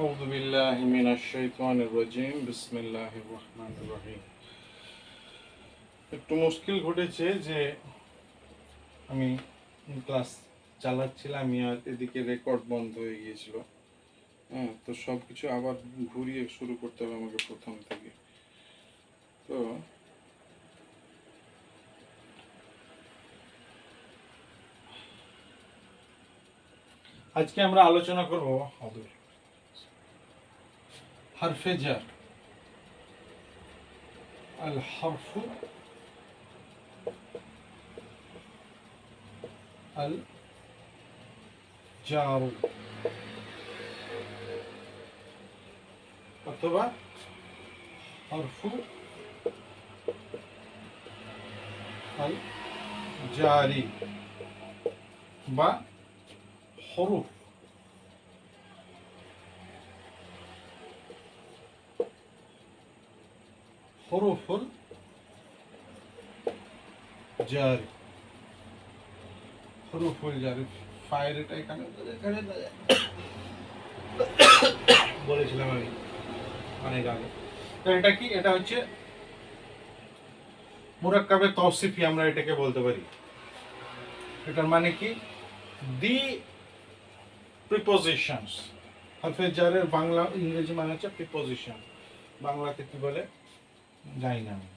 আউযু বিল্লাহি মিনাশ শাইতানির রাজিম বিসমিল্লাহির রহমানির রহিম। একটু মুশকিল ঘটেছে যে আমি ক্লাস চালাচ্ছিলাম আর এদিকে রেকর্ড বন্ধ হয়ে গিয়েছিল। তো সব কিছু আবার ঘুরিয়ে শুরু করতে হবে আমাকে প্রথম থেকে। তো আজকে আমরা আলোচনা করব হরফে জার। আল হরফু আল জারু অথবা হরফু আল জারি বা হরফ হরফুল জারি। হরফুল জারি ফায়ের এটা এখানে বলেছিলাম আমি অনেক আগে। তো এটা কি? এটা হচ্ছে মুরাক্কাবে তৌসিফি আমরা এটাকে বলতে পারি। এটার মানে কি? দি প্রিপোজিশনস। হরফে জারের বাংলা ইংরেজি মানে হচ্ছে প্রিপোজিশন, বাংলাতে কি বলে জানি না আমি।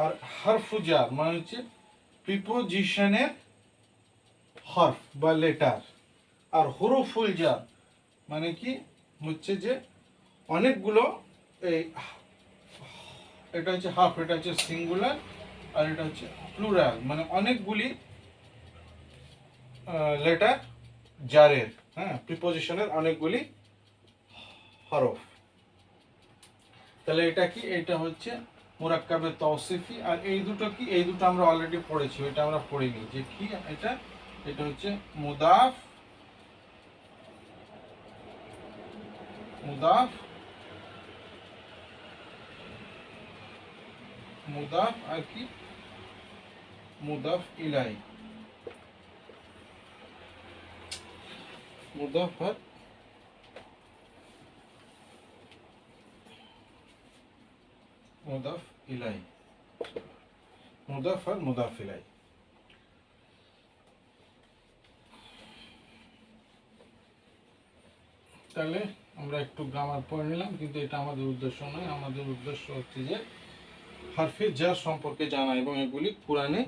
আর হরফু জার মানে হচ্ছে প্রিপোজিশনের হরফ বা লেটার। আর হরফুল জার মানে কি হচ্ছে যে অনেকগুলো, এই এটা হচ্ছে হাফ, এটা হচ্ছে সিঙ্গুলার, আর এটা হচ্ছে প্লুরাল, মানে অনেকগুলি লেটার জারের, প্রিপোজিশনের অনেকগুলি হরফ। তাহলে এটা কি? এটা হচ্ছে মুরাক্কাবে তৌসিফি। আর এই দুটো কি? এই দুটো আমরা অলরেডি পড়েছি, এটা আমরা পড়িনি যে কি এটা। এটা হচ্ছে মুদাফ, মুদাফ, মুদাফ আর কি মুদাফ ইলাই, মুদাফ আর মুদাফ ইলাই, মুদাফ আর মুদাফ ইলাই। তাহলে আমরা একটু গ্রামার পড়ে নিলাম, কিন্তু এটা আমাদের উদ্দেশ্য নয়। আমাদের উদ্দেশ্য হচ্ছে যে হরফে জার সম্পর্কে জানা, এবং এগুলি কোরআনে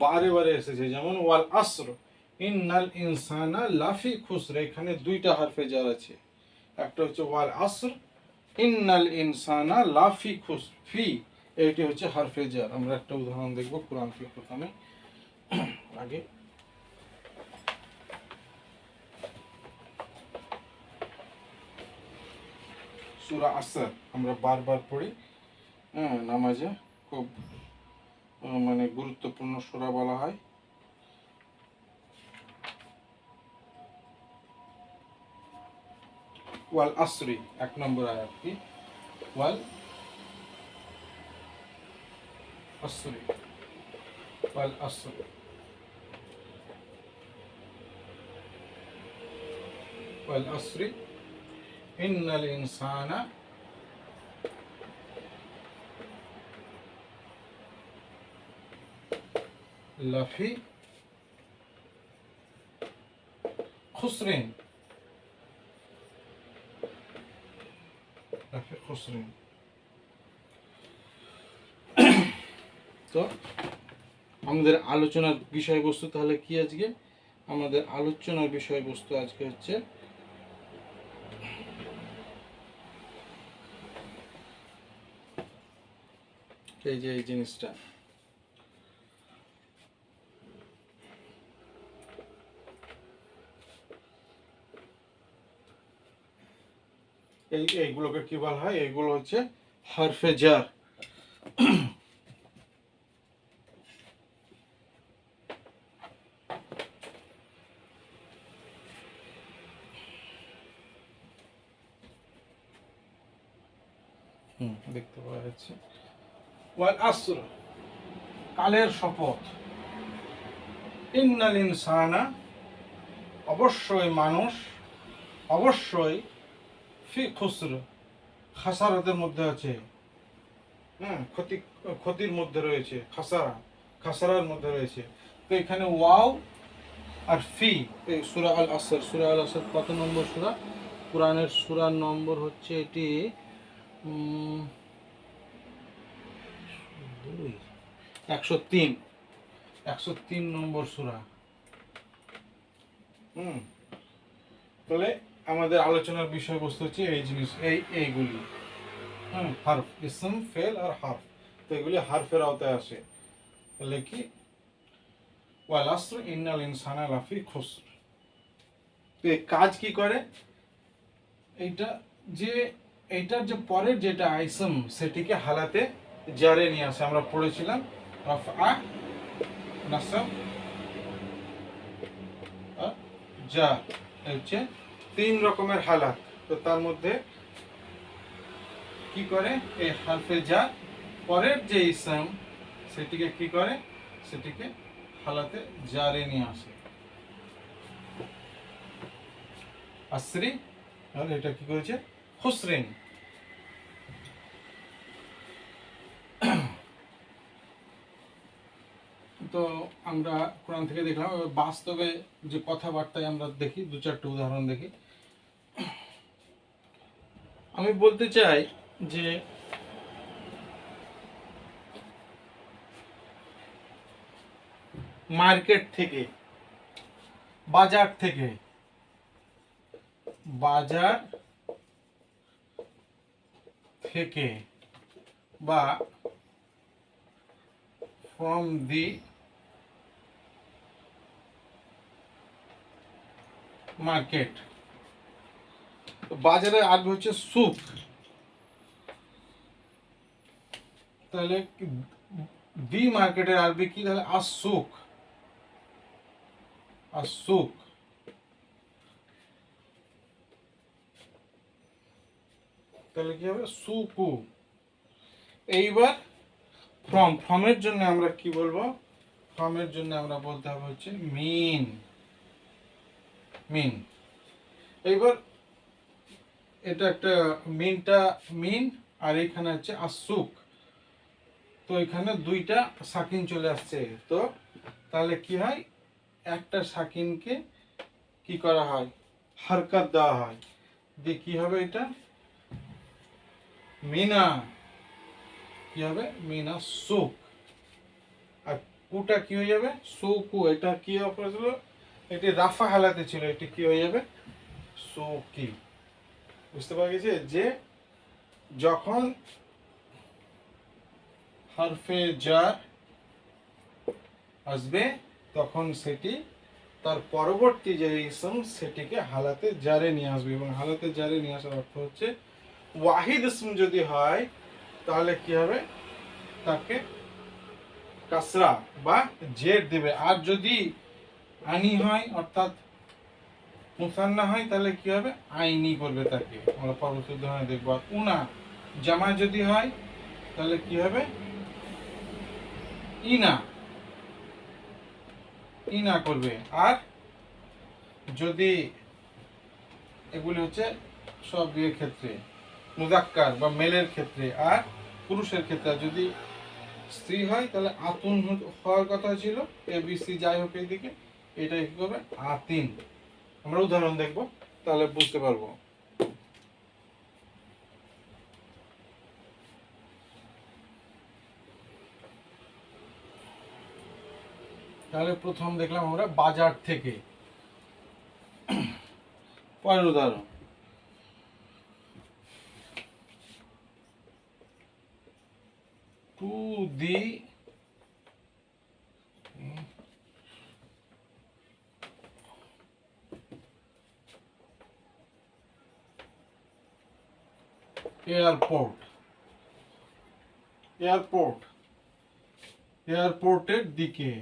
বারে বারে এসেছে। যেমন ওয়াল আসর ইন্নাল ইনসানা লাফি খুসর, এখানে দুইটা হরফে জার আছে। একটা হচ্ছে ওয়াল আসর ইন্নাল ইনসানা লাফি খুসর, ফি এটি হচ্ছে হরফে জার। আমরা একটা উদাহরণ দেখব কোরআন থেকে প্রথমে। আগে সূরা আসর আমরা বারবার পড়ি, নামাজে খুব মানে গুরুত্বপূর্ণ সূরা বলা হয়। ওয়াল আসরি এক নম্বর আয়াত কি? ওয়াল আসরি, ওয়াল আসরি, ওয়াল আসরি ইন্নাল ইনসানা লাফি খুসরিন, লাফি খুসরিন। তো আমাদের আলোচনার বিষয়বস্তু তাহলে কি আজকে? আমাদের আলোচনার বিষয়বস্তু আজকে হচ্ছে এই যে এই জিনিসটা, এইগুলোকে কি বলা হয়? এইগুলো হচ্ছে হরফে জার। দেখতে পাওয়া যাচ্ছে ওয়াল আসর, কালের শপথ, ইন্নাল ইনসানা অবশ্যই মানুষ, অবশ্যই ফি খুসর, খাসারাতের মধ্যে আছে। হ্যাঁ, ক্ষতির মধ্যে রয়েছে, খাসারার মধ্যে রয়েছে। তো এখানে ওয়াও আর ফি। এই সূরা আল আসর, সূরা আল আসর কত নম্বর সূরা? কোরআনের সূরার নম্বর হচ্ছে এটি 103, 103 নম্বর সূরা। তাহলে আমাদের আলোচনার বিষয়বস্তু হচ্ছে এই জিনিস, এইগুলি। হারফ, ইসম, ফেল আর হারফ। তো এগুলি হারফের আওতায় আসে। তাহলে কি ওয়াল আসর ইন্নাল ইনসানা লাফি খুসর। তো এই কাজ কি করে? এইটার যে পরের যেটা আইসম, সেটিকে হালাতে জারে নিয়ে আসে। আমরা পড়েছিলাম রাফআ, নাসব, যা, হচ্ছে 3 রকমের হালাত। তো তার মধ্যে কি করে? এই হারফে যা পরের যে ইসম, সেটিকে কি করে? সেটিকে হালাতে জারে নিয়ে আসে। আসরি, আর এটা কি করেছে? খুসরিন। তো আমরা কোরআন থেকে দেখলাম, বাস্তবে যে কথাবার্তায় আমরা দেখি 2-4টা উদাহরণ দেখি। আমি বলতে চাই যে মার্কেট থেকে, বাজার থেকে, বা ফ্রম দি মার্কেট। বাজারের আরবি হচ্ছে সুক। তাহলে দি মার্কেটের আরবি কি? তাহলে আসুক, আসুক। তাহলে কি হবে? সুকু। এইবার ফর্মের জন্য আমরা কি বলবো? ফর্মের জন্য আমরা বলতে হবে হচ্ছে মিন। এইবার এটা একটা মিন, আর এখানে হচ্ছে আসুক। তো এখানে 2টা সাকিন চলে আসছে। তো তাহলে কি হয়? একটা সাকিনকে কি করা হয়? হারকাত দেওয়া হয়। দিয়ে কি হবে? এটা মিনা, কি হবে? মিনা সুক। আর কুটা কি হয়ে যাবে? সুকু। এটা কি হয়েছিল? এটি রাফা হালাতে ছিল, এটি কি হয়ে যাবে? সুকি। বুঝতে পারা গেছে যে যখন হারফে জার আসবে, তখন সেটি তার পরবর্তী যে ইসম, সেটিকে হালাতে জারে নিয়ে আসবে। এবং হালাতে জারে নিয়ে আসার অর্থ হচ্ছে ওয়াহিদ ইসম যদি হয়, তাহলে কি হবে? তাকে কাসরা বা জের দেবে। আর যদি আনি হয়, অর্থাৎ মুসান্না হয়, তাহলে কি হবে? আইনি করবে তাকে। আমরা পরবর্তী উদাহরণে দেখব। আর উনা জামা যদি হয়, তাহলে কি হবে? ইনা করবে। আর যদি এগুলি হচ্ছে সব বিয়ের ক্ষেত্রে, মুজাক্কার বা মেলের ক্ষেত্রে। আর পুরুষের ক্ষেত্রে যদি স্ত্রী হয়, তাহলে আতুন হওয়ার কথা ছিল। ABC যাই হোক এইদিকে, এটা কি করবে? আতিন। আমরা উদাহরণ দেখব, তাহলে বুঝতে পারবো। তাহলে প্রথম দেখলাম আমরা বাজার থেকে। পরের উদাহরণ, টু দি এয়ারপোর্ট। এয়ারপোর্টের দিকে,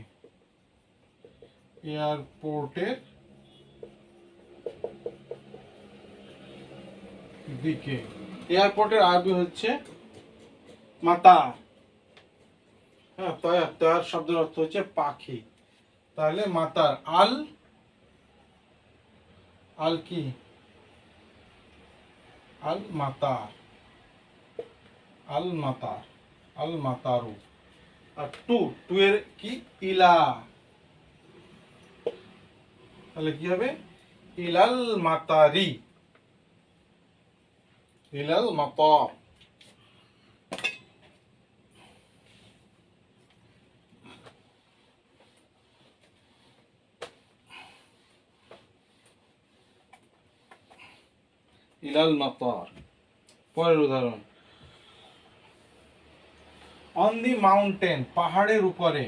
এয়ারপোর্টের দিকে। এয়ারপোর্টের আরবি হচ্ছে মাতার। হ্যাঁ, তয়ার শব্দের অর্থ হচ্ছে পাখি। তাহলে মাতার। আল কি? আল মাতার, আল মাতার, আল মাতারু। আর টু, টু এর কি ইলা, তাহলে কি হবে ইলাল মাতারি, ইলাল মাতার। ইলাল মাতার। পরের উদাহরণ, অন দি মাউন্টেন, পাহাড়ের উপরে,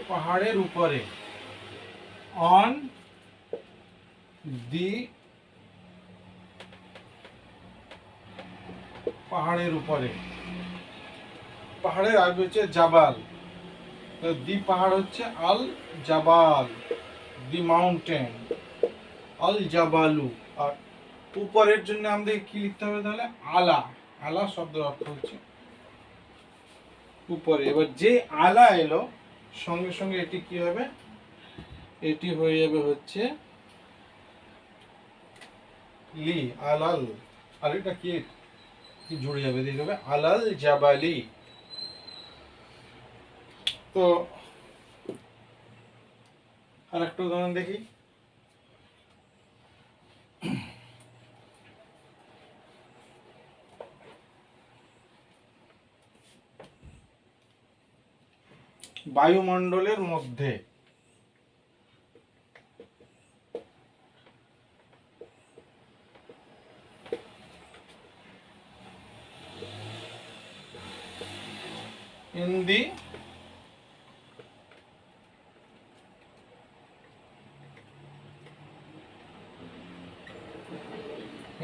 পাহাড়ের উপরে, অন দি, পাহাড়ের উপরে, পাহাড়ের আগে হচ্ছে জাবাল, দি পাহাড় হচ্ছে আল জাবাল, দি মাউন্টেন আল জাবালু। আর উপরের জন্য আমাদের কি লিখতে হবে তাহলে আলা, আলা শব্দের অর্থ হচ্ছে উপরে। এবার যে আলা এলো সঙ্গে সঙ্গে এটি কি হবে, এটি হয়ে যাবে হচ্ছে লি, আলাল। আর এটা কি জুড়ে যাবে, দিয়ে যাবে আলাল জাবালি। তো আর একটা উদাহরণ দেখি, বায়ুমণ্ডলের মধ্যে, in the,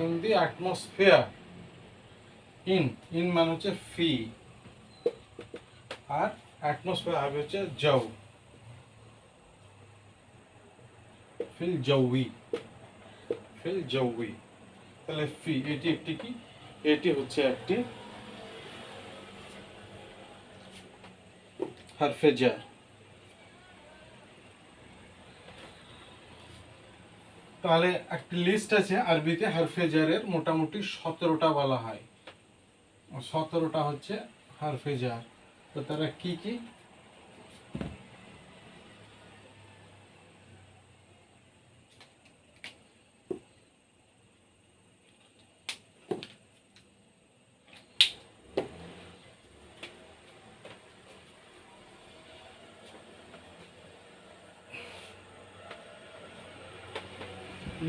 in the atmosphere, in মানে হচ্ছে ফি, আর অ্যাটমসফিয়ার হবে হচ্ছে জাউ, ফিল জাউই, ফিল জাউই। তাহলে ফি এটি একটি কি, এটি হচ্ছে একটি হরফে জার। তাহলে একটা লিস্ট আছে আরবিতে হরফে জারের, মোটামুটি 17টা বলা হয়, 17টা হচ্ছে হরফে জার। তো তারা কি কি,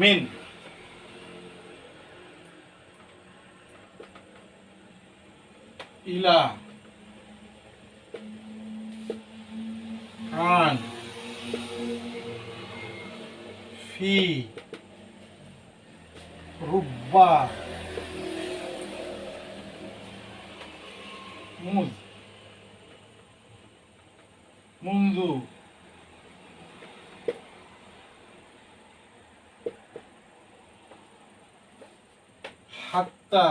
মিন, ইলা, আন, ফি, রুব্বা, মুজ, মুন্দু, হাত্তা,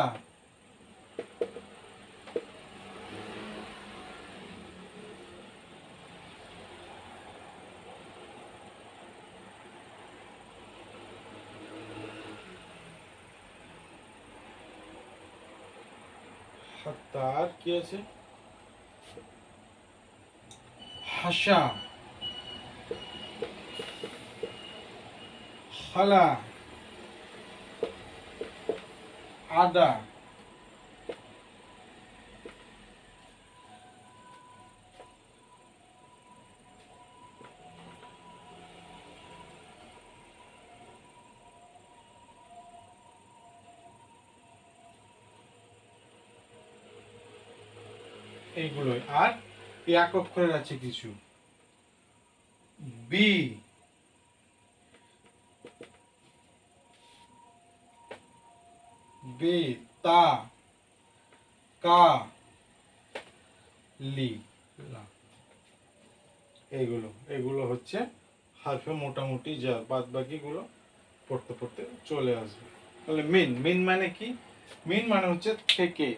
হাত্তা। আর কি আছে, হাসা, খালা, আদা, এইগুলোই। আর এক অক্ষরের আছে কিছু, বি, বে, তা, কা, লি, লা। এইগুলো এগুলো হচ্ছে হারফে মোটামুটি যা, বাদ বাকি গুলো পড়তে পড়তে চলে আসবে। তাহলে মিন, মিন মানে কি, মিন মানে হচ্ছে থেকে,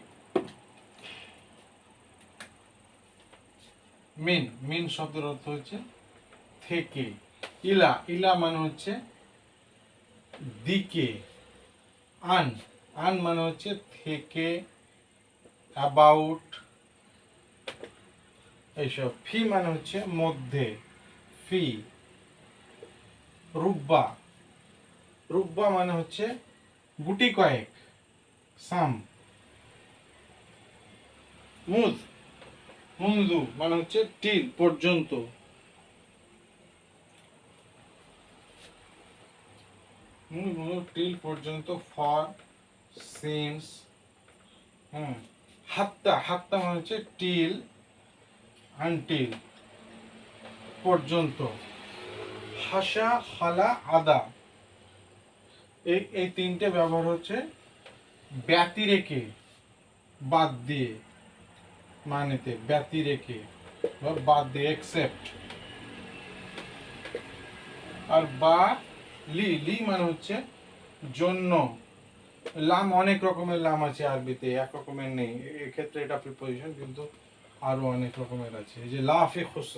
মিন, মিন শব্দের অর্থ হচ্ছে থেকে। ইলা, ইলা মানে হচ্ছে দিকে। আন, আন মানে হচ্ছে থেকে, অ্যাবাউট এইসব। ফি মানে হচ্ছে মধ্যে, ফি। রুব্বা, রুব্বা মানে হচ্ছে গুটি কয়েক, সাম। মুজ, মুনজু মানে হচ্ছে টিল পর্যন্ত। টিল পর্যন্ত, ফর, সিন্স। হাত্তা, হাত্তা মানে হচ্ছে টিল, আনটিল পর্যন্ত। হাসা, খালা, আদা, এই এই তিনটে ব্যবহার হচ্ছে ব্যতি রেখে, বাদ দিয়ে মানেতে, ব্যতি রেখে বা বাদ দিয়ে, এক্সেপ্ট। আর বা, লি, লি মানে হচ্ছে জন্য। লাম অনেক রকমের লাম আছে আরবিতে, এক রকমের নেই, এক্ষেত্রে এটা প্রিপোজিশন, কিন্তু আরো অনেক রকমের আছে। এই যে লাফে খুস,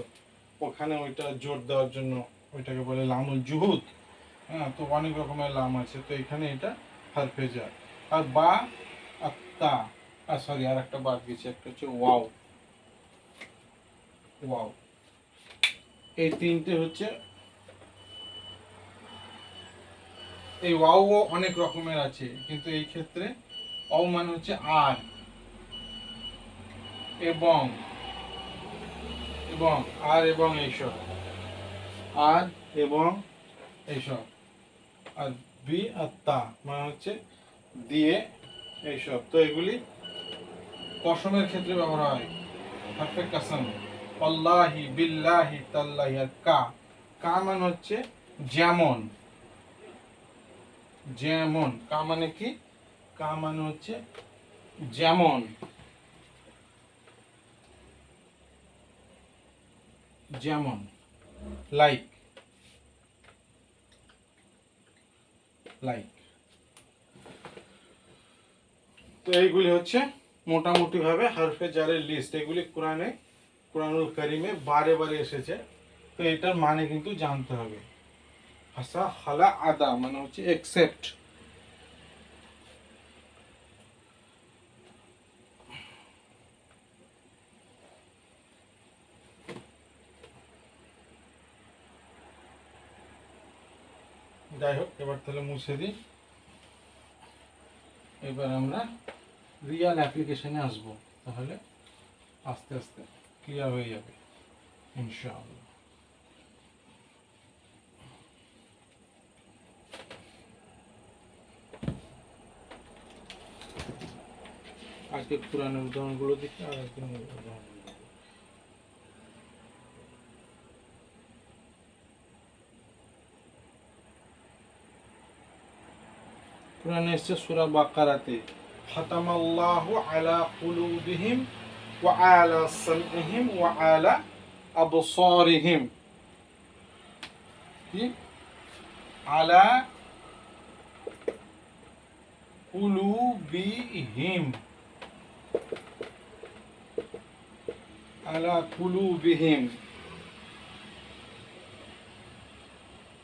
ওখানে ওইটা জোর দেওয়ার জন্য ওইটাকে বলে লামুল জুহুদ। হ্যাঁ, তো অনেক রকমের লাম আছে, তো এখানে এটা হারফে জার। আর বা, আত্তা, সরি আর একটা বাদ গেছে, একটা হচ্ছে ওয়াও। ওয়াও, এই তিনটে হচ্ছে। এই ওয়াও অনেক রকমের আছে, কিন্তু এই ক্ষেত্রে অও মানে হচ্ছে আর, এবং, এবং আর এবং এইসব, আর এবং এইসব। আর বি আর তা মানে হচ্ছে দিয়ে এইসব। তো এগুলি কসমের ক্ষেত্রে ব্যবহার হয়, হারফে কাসম। আল্লাহি, বিল্লাহি, তাল্লাহি। আর কা, কা মানে হচ্ছে যেমন, যেমন। কা মানে কি? কা মানে হচ্ছে যেমন, যেমন, লাইক, লাইক। তো এইগুলি হচ্ছে মোটামুটি ভাবে হারফে জারের লিস্ট। এগুলি কোরআনুল কারিমে বারে বারে এসেছে, তো এটার মানে কিন্তু জানতে হবে। হাসা, খালা, আদা মানে হচ্ছে একসেপ্ট। যাই হোক, এবার তাহলে মুছে দিই। এবার আমরা রিয়াল অ্যাপ্লিকেশনে আসব, তাহলে আস্তে আস্তে ক্লিয়ার হয়ে যাবে ইনশাআল্লাহ। আজকে পুরানোর উদাহরণগুলো দেখি, আর একদিন উদাহরণ। কোরআনে এসেছে সূরা বাকারাতে, খাতামাল্লাহু আলা কুলুবিহিম ওয়া আলা সামইহিম ওয়া আলা আবসারিহিম। কি? আলা কুলুবিহিম, আলা কুলুবিহিম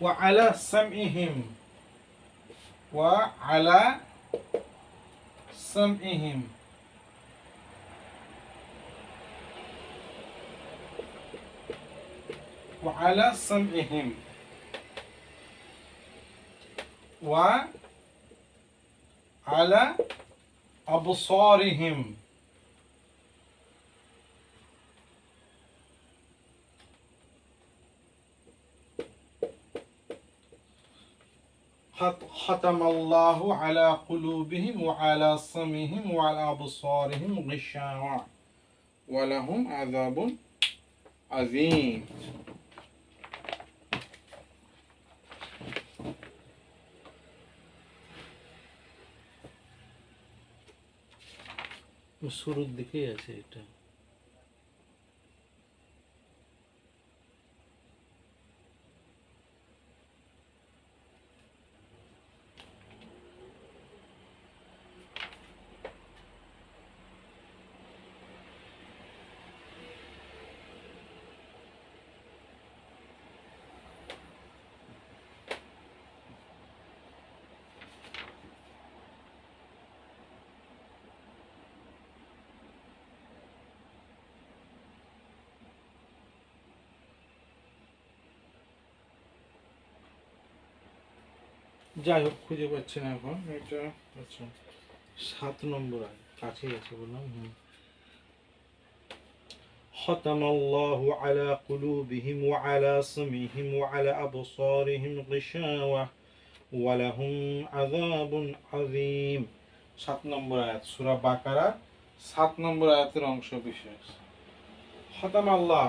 ওয়া আলা সামইহিম, ওয়া আলা সামইহিম। وعلى سمعهم وعلى أبصارهم. ختم الله على قلوبهم وعلى سمعهم وعلى أبصارهم غشاوة ولهم عذاب عظيم. শুরুর দিকেই আছে এটা। যাই হোক খুঁজে পাচ্ছি না এখন এটা। আচ্ছা 7 নম্বর আয়াত কাছেই আছে বললাম। ختم الله على قلوبهم وعلى سمعهم وعلى أبصارهم غشاوة ولهم عذاب عظيم। 7 নম্বর আয়াত সূরা বাকারা 7 নম্বর আয়াতের অংশ বিশেষ। খতাম আল্লাহ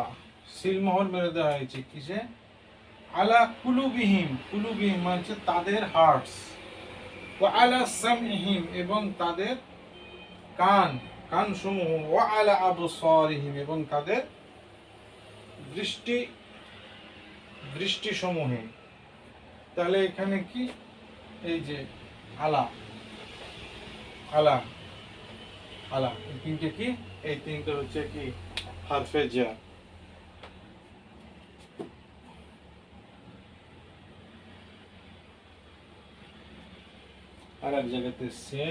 সিলমোহর মেরে দেওয়া হয়েছে কিসে? আলা কুলুবিহিম, কুলুবিহিম মানে তাদের হার্টস, ওয়া আলা সামইহিম এবং তাদের কান, কানসমূহ, ওয়া আলা আবসারিহিম এবং তাদের দৃষ্টি, দৃষ্টিসমূহে। তাহলে এখানে কি এই যে আলা আলা আলা এই তিনটে কি? এই তিনটে হচ্ছে কি হারফে জা। আর এক জায়গাতে সে,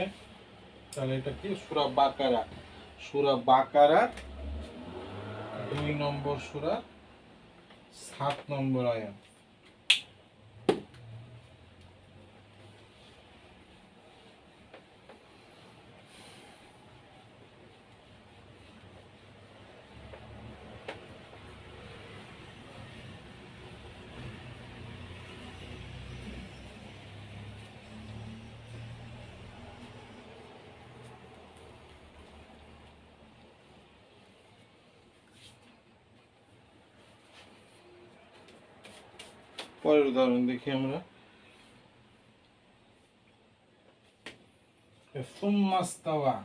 তাহলে এটা কি সূরা বাকারা, সূরা বাকারার 2 নম্বর সূরা 7 নম্বর আয়াত। পরের উদাহরণ দেখি আমরা। সুম্মা ইস্তাওয়া,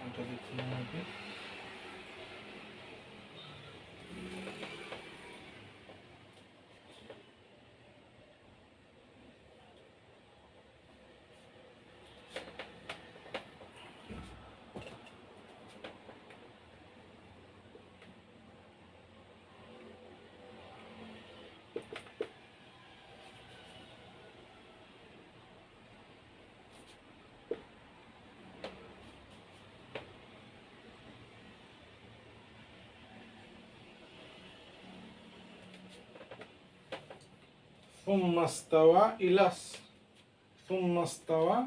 এটা দেখি আমাকে। ثم استوى إلى ثم استوى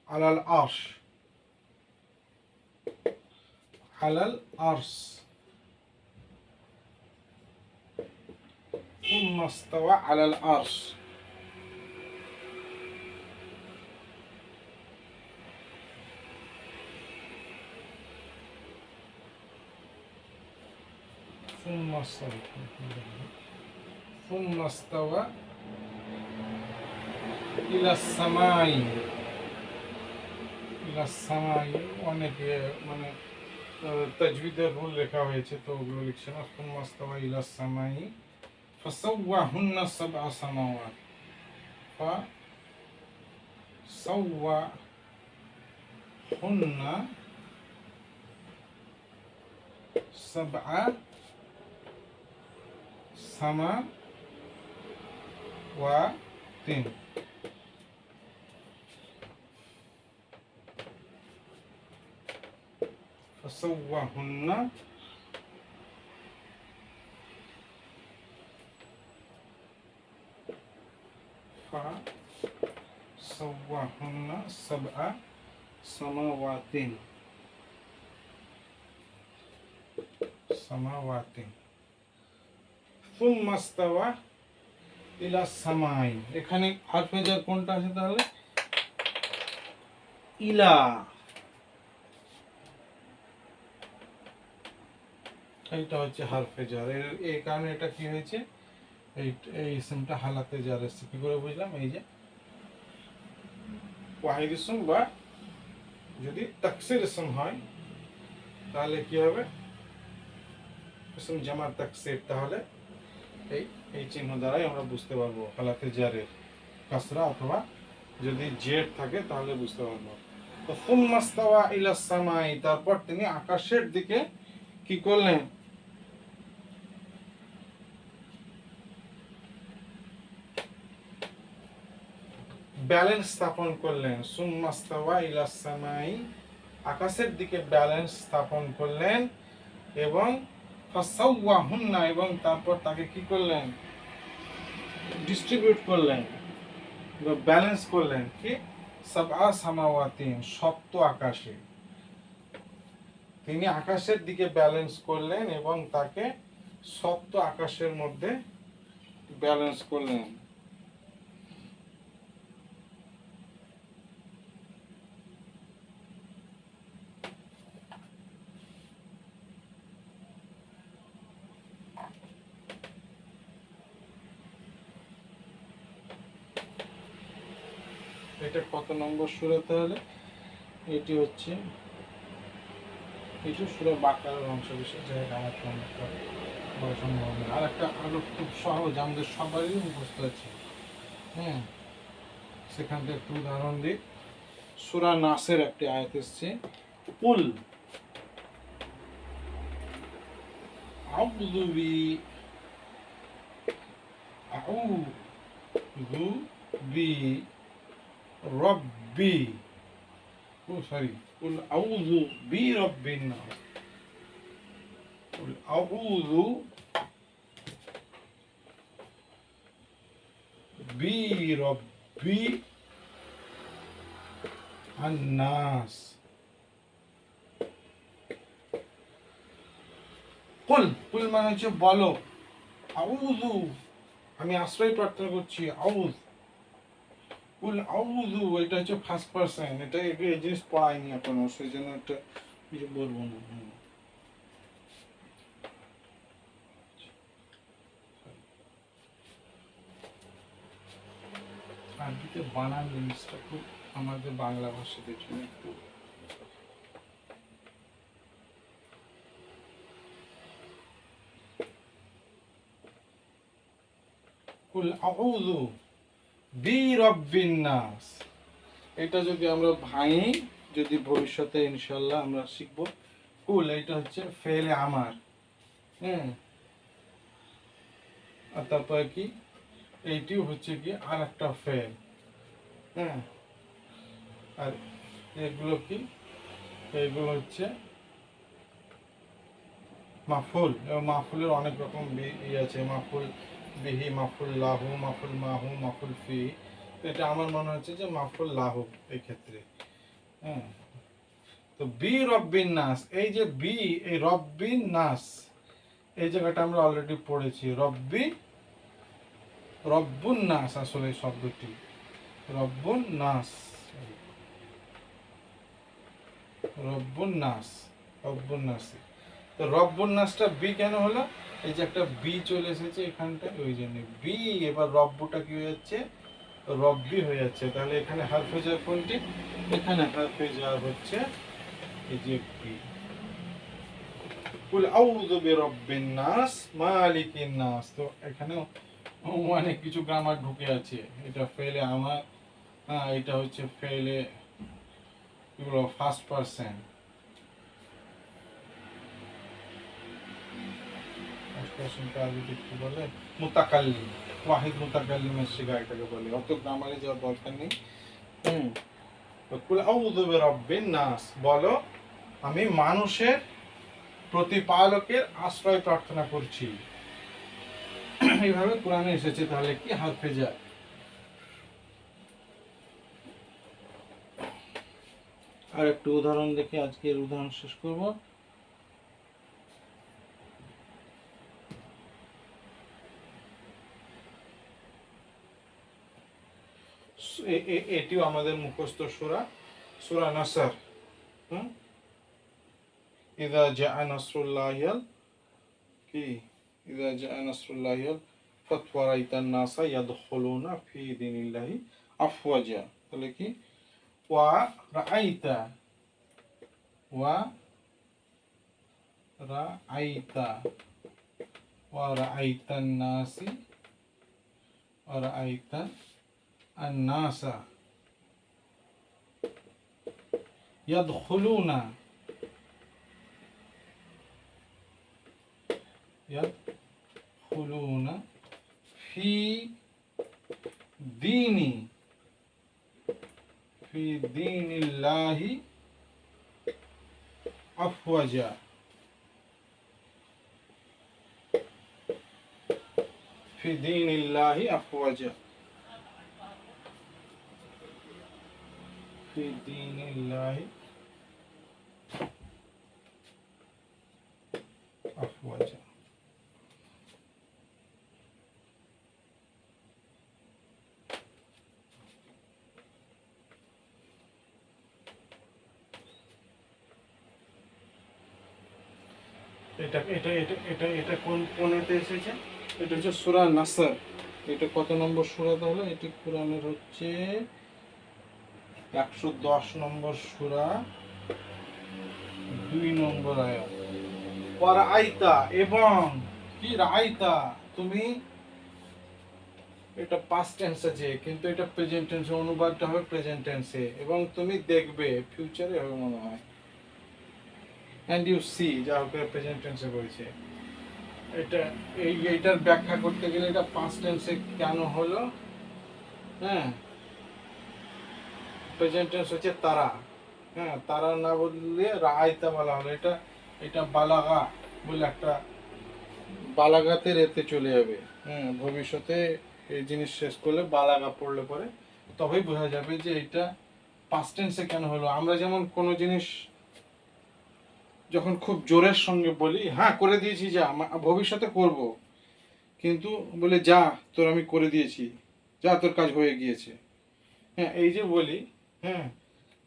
على العرش، على العرش، ثم استوى على العرش। ثم استوى إلى السماء، إلى السماء অনেকে মানে তাজবিদের রুল লেখা হয়েছে তো ওগুলো লিখছে না। ثم استوى إلى السماء فسواهن 7 سماوات، فسواهن 7 سماوات، فسواهن فسواهن 7 سماوات، سماوات ثم استوى إلى السماء। এখানে হারফে জার কোনটা আছে তাহলে? ইলা, এইটা হচ্ছে হারফে জার। এই কারণে এটা কি হয়েছে, এই ইসমটা হালাতে জার এসেছে। কি করে বুঝলাম? এই যে ওয়াহিদ ইসম বা যদি তাকসির ইসম হয় তাহলে কি হবে? ইসম জামা তাকসির, তাহলে এই চিহ্ন দ্বারাই আমরা বুঝতে পারবো হালাতে জারের কাসরা, অথবা যদি জেড থাকে তাহলে বুঝতে পারবো। তো সুম্মা ইস্তাওয়া ইলাস সামাই, তারপর তিনি আকাশের দিকে কি করলেন? ব্যালেন্স স্থাপন করলেন। সুম্মা ইস্তাওয়া ইলাস সামাই, আকাশের দিকে ব্যালেন্স স্থাপন করলেন এবং ফাসাওয়াহুন্না, এবং তারপর তাকে কি করলেন, ডিস্ট্রিবিউট করলেন, ব্যালেন্স করলেন, কি সাবআ সামাওয়াতিন, সপ্ত আকাশে। তিনি আকাশের দিকে ব্যালেন্স করলেন এবং তাকে সপ্ত আকাশের মধ্যে ব্যালেন্স করলেন। এটা কত নম্বর সূরা তাহলে? এটি হচ্ছে, এটি সূরা বাকারার অংশ বিশেষ, জায়গা আমার বড় সম্ভব না। আর একটা আরো খুব সহজ, আমাদের সবারই মুখস্থ আছে, হ্যাঁ, সেখান থেকে একটু উদাহরণ দিই। সূরা নাসের একটি আয়াত এসছে, কুল আউযু বি আউযু বি রব্বি, ও সরি, কুল আউযু বি রব্বিন নাস, কুল আউযু বি রব্বি আন-নাস। কুল, কুল মানে হচ্ছে বলো, আউযু আমি আশ্রয় প্রার্থনা করছি, আউজ, কুল আউযু এটা হচ্ছে ফার্স্ট পারসন, এটা এই জিনিস পড়ায়নি এখনো, সেই জন্য একটা কিছু বলবো না। আরবিতে বানান জিনিসটা খুব আমাদের বাংলা ভাষাতে জন্য একটু, কুল আউযু বি রব্বিন নাস, এটা যদি আমরা ভাঙি, যদি ভবিষ্যতে ইনশাল্লাহ আমরা শিখবো। কুল এটা হচ্ছে ফেলে আমার, হ্যাঁ, আর তারপরে কি, এইটিও হচ্ছে কি আর একটা ফেল, হ্যাঁ, আর এগুলো কি, এগুলো হচ্ছে মাফুল, এবং মাফুলের অনেক রকম আছে, মাফুল বিহি, মাফুল লাহু, মাফুল মাহু, মাফুল ফি। এটা আমার মনে হচ্ছে যে মাফুল লাহু এই ক্ষেত্রে, হ্যাঁ। তো বি রব্বিন নাস, এই যে বি, এই রব্বিন নাস, এই জায়গাটা আমরা অলরেডি পড়েছি, রব্বি, রব্বুন নাস, আসলে শব্দটি রব্বুন নাস, রব্বুন নাস, রব্বুন নাসি। তো রব্বুন নাসটা বি কেন হলো, এই যে একটা বি চলে এসেছে এখানটা, ওই জন্য বি, এবার রব্বুটা কি হয়ে যাচ্ছে, রব্বি হয়ে যাচ্ছে। তাহলে এখানে হারফে জার কোনটি, এখানে হারফে জার হচ্ছে এই যে বি। কুল আউযু বিরাব্বিন নাস মালিকিন নাস, তো এখানে অনেক কিছু গ্রামার ঢুকে আছে। এটা ফেলে আমার, হ্যাঁ, এটা হচ্ছে ফেলে এগুলো ফার্স্ট পারসন, ফার্স্ট পারসনটা আরবিতে কি বলে, মুতাকাল্লিম, ওয়াহিদ মুতাকাল্লিমের শিগা এটাকে বলে, অত গ্রামারে যাওয়ার দরকার নেই। কুল আউযু বিরাব্বিন নাস, বলো আমি মানুষের প্রতিপালকের আশ্রয় প্রার্থনা করছি। এইভাবে কোরআনে এসেছে। তাহলে কি হারফে যা, আর একটু উদাহরণ দেখে আজকের উদাহরণ শেষ করব। এটিও আমাদের মুখস্থ সূরা, সূরা নাসর। ইযা জাআ নাসরুল্লাহিল কি, ইযা জাআ নাসরুল্লাহিল ফাতহু ওয়া রাআইতান নাসা ইয়াদখুলুনা ফি দীনিল্লাহি আফওয়াজা। তাহলে কি, ওয়া রাআইতা, ওয়া রাআইতা, ওয়া রাআইতান নাসি, ওয়া রাআইতা আন-নাসা ইয়াদখুলুনা, ইয়াদখুলুনা ফি দীনি, ফি দীনিল্লাহি আফওয়াজা। ফি দীনিল্লাহি আফওয়াজা, ফি দীনিল্লাহি আফওয়াজা। এটা এটা এটা এটা এটা কোন এতে এসেছে? এটা হচ্ছে সূরা নাসর। এটা কত নম্বর সূরা তাহলে? এটি কোরআনের হচ্ছে 110 নম্বর সূরা, 2 নম্বর আয়াত। ওয়ারাআইতা, এবং কি রাআইতা, তুমি, এটা পাস্ট টেন্স আছে কিন্তু এটা প্রেজেন্ট টেন্সে, অনুবাদটা হবে প্রেজেন্ট টেন্সে, এবং তুমি দেখবে, ফিউচারে হবে মনে হয়, অ্যান্ড ইউ সি, যা হোক প্রেজেন্ট টেন্সে বলছে। এটা এইটার ব্যাখ্যা করতে গেলে এটা পাস্ট টেন্সে কেন হলো? হ্যাঁ, প্রেজেন্ট টেন্স হচ্ছে তারা, হ্যাঁ, তারা না বললে রাআইতা বলা হলো। এটা এটা বালাগা বলে একটা, বালাগাতের এতে চলে যাবে। হ্যাঁ, ভবিষ্যতে এই জিনিস শেষ করলে বালাগা পড়লে পরে তবেই বোঝা যাবে যে এটা পাস্ট টেন্সে কেন হলো। আমরা যেমন কোনো জিনিস যখন খুব জোরের সঙ্গে বলি, হ্যাঁ করে দিয়েছি, যা ভবিষ্যতে করব, কিন্তু বলে যা তোর আমি করে দিয়েছি, যা তোর কাজ হয়ে গিয়েছে, হ্যাঁ, এই যে বলি, হ্যাঁ,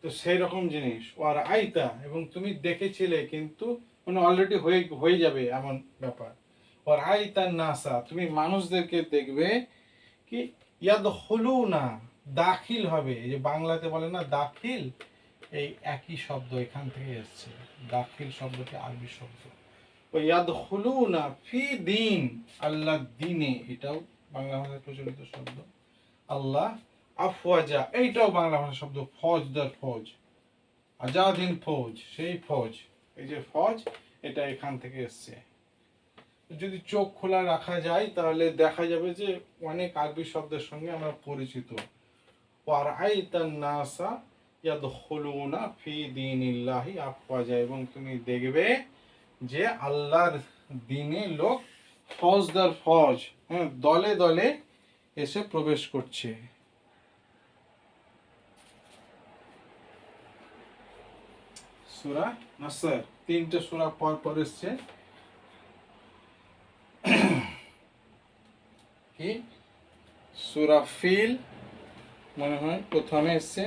তো সেই রকম জিনিস। আর আইতা, এবং তুমি দেখেছিলে কিন্তু মানে অলরেডি হয়ে যাবে এমন ব্যাপার। আর আইতা নাসা, তুমি মানুষদেরকে দেখবে কি ইয়াদ হলু না, দাখিল হবে। এই যে বাংলাতে বলে না দাখিল, এই একই শব্দ এখান থেকে এসছে। দাখিল শব্দটি আরবি শব্দ। ওই ইয়াদ হলু না ফি দিন, আল্লাহ দিনে, এটাও বাংলা ভাষায় প্রচলিত শব্দ। আল্লাহ আফওয়াজা, এইটাও বাংলা ভাষা শব্দ। ফৌজদার, ফৌজ, আজাদিন ফৌজ, সেই ফৌজ, এই যে ফৌজ, এটা এখান থেকে এসছে। যদি চোখ খোলা রাখা যায় তাহলে দেখা যাবে যে অনেক আরবি শব্দের সঙ্গে আমরা পরিচিত। ওয়ারাআইতান নাসা ইয়াদখুলুনা ফি দীনিল্লাহি আফওয়াজা, এবং তুমি দেখবে যে আল্লাহর দ্বীনে লোক ফৌজদার ফৌজ, হ্যাঁ, দলে দলে এসে প্রবেশ করছে। সূরা নাসর, 3টে সূরা পর পর এসছে। কি সূরা ফিল মনে হয় প্রথমে এসছে।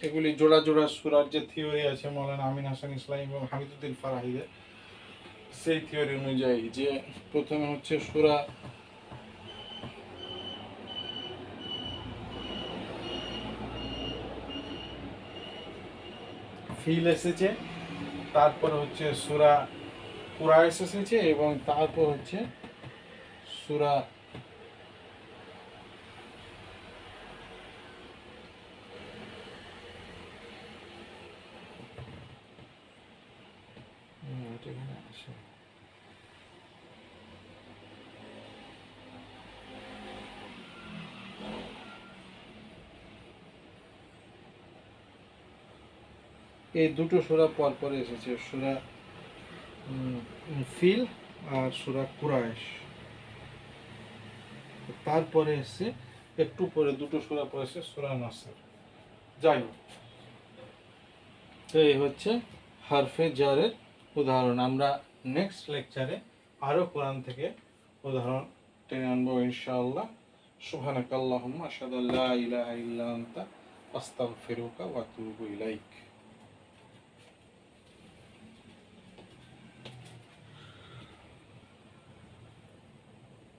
এগুলি জোড়া জোড়া সূরার যে থিওরি আছে মৌলানা আমিন হাসান ইসলামী এবং হামিদুদ্দিন ফারাহিদের, সেই থিওরি অনুযায়ী যে প্রথমে হচ্ছে সূরা ফিল এসেছে, তারপর হচ্ছে সূরা কুরাইশ এসেছে, এবং তারপর হচ্ছে সূরা এখানে আসে, এই দুটো সূরা পর পর এসেছে, সূরা ফিল আর সূরা কুরাইশ। তারপরে এসছে একটু পরে, দুটো সূরা পরে এসছে সূরা নাসর। যাই হোক, তো এই হচ্ছে হারফে জারের উদাহরণ। আমরা নেক্সট লেকচারে আরও কোরআন থেকে উদাহরণ টেনে আনবো ইনশাআল্লাহ। সুবহানাকাল্লাহুম্মা আশহাদু আল্লা ইলাহা ইল্লা আনতা আস্তাগফিরুকা ওয়া আতুবু ইলাইক।